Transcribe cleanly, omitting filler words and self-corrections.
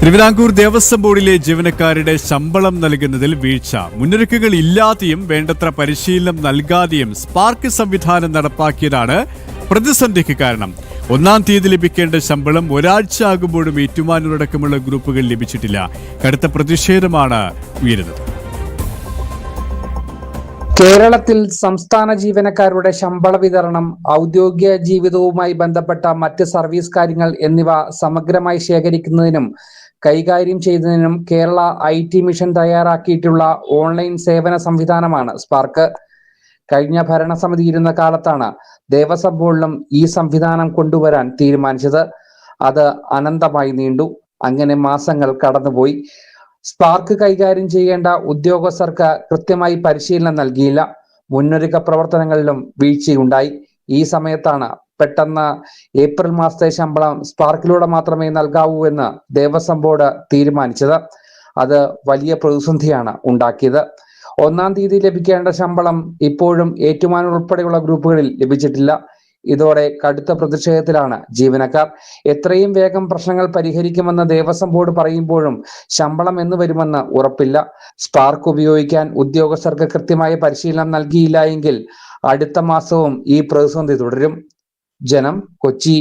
തിരുവിതാംകൂർ ദേവസ്വം ബോർഡിലെ ജീവനക്കാരുടെ ശമ്പളം നൽകുന്നതിൽ വീഴ്ച. മുന്നൊരുക്കങ്ങൾ ഇല്ലാതെയും വേണ്ടത്ര പരിശീലനം നൽകാതെയും സ്പാർക്ക് സംവിധാനം നടപ്പാക്കിയതാണ് പ്രതിസന്ധിക്ക് കാരണം. 1-ാം തീയതി ലഭിക്കേണ്ട ശമ്പളം ഒരാഴ്ച ആകുമ്പോഴും ഏറ്റുമാനൂരടക്കമുള്ള ഗ്രൂപ്പുകൾ ലഭിച്ചിട്ടില്ല. കടുത്ത പ്രതിഷേധമാണ് ഉയരുന്നത്. കേരളത്തിൽ സംസ്ഥാന ജീവനക്കാരുടെ ശമ്പള വിതരണം, ഔദ്യോഗിക ജീവിതവുമായി ബന്ധപ്പെട്ട മറ്റ് സർവീസ് കാര്യങ്ങൾ എന്നിവ സമഗ്രമായി ശേഖരിക്കുന്നതിനും കൈകാര്യം ചെയ്യുന്നതിനും കേരള IT മിഷൻ തയ്യാറാക്കിയിട്ടുള്ള ഓൺലൈൻ സേവന സംവിധാനമാണ് സ്പാർക്ക്. കഴിഞ്ഞ ഭരണസമിതി ഇരുന്ന കാലത്താണ് ദേവസ്വം ബോർഡിലും ഈ സംവിധാനം കൊണ്ടുവരാൻ തീരുമാനിച്ചത്. അത് അനന്തമായി നീണ്ടു. അങ്ങനെ മാസങ്ങൾ കടന്നുപോയി. സ്പാർക്ക് കൈകാര്യം ചെയ്യേണ്ട ഉദ്യോഗസ്ഥർക്ക് കൃത്യമായി പരിശീലനം നൽകിയില്ല. മുന്നൊരുക്ക പ്രവർത്തനങ്ങളിലും വീഴ്ചയുണ്ടായി. ഈ സമയത്താണ് പെട്ടെന്ന് ഏപ്രിൽ മാസത്തെ ശമ്പളം സ്പാർക്കിലൂടെ മാത്രമേ നൽകാവൂ എന്ന് ദേവസ്വം ബോർഡ് തീരുമാനിച്ചത്. അത് വലിയ പ്രതിസന്ധിയാണ് ഉണ്ടാക്കിയത്. 1-ാം തീയതി ലഭിക്കേണ്ട ശമ്പളം ഇപ്പോഴും ഏറ്റുമാനൂർ ഉൾപ്പെടെയുള്ള ഗ്രൂപ്പുകളിൽ ലഭിച്ചിട്ടില്ല. ഇതോടെ കടുത്ത പ്രതിഷേധത്തിലാണ് ജീവനക്കാർ. എത്രയും വേഗം പ്രശ്നങ്ങൾ പരിഹരിക്കുമെന്ന് ദേവസ്വം ബോർഡ് പറയുമ്പോഴും ശമ്പളം എന്ന് വരുമെന്ന് ഉറപ്പില്ല. സ്പാർക്ക് ഉപയോഗിക്കാൻ ഉദ്യോഗസ്ഥർക്ക് കൃത്യമായ പരിശീലനം നൽകിയില്ല എങ്കിൽ അടുത്ത മാസവും ഈ പ്രതിസന്ധി തുടരും. ജനം, കൊച്ചി.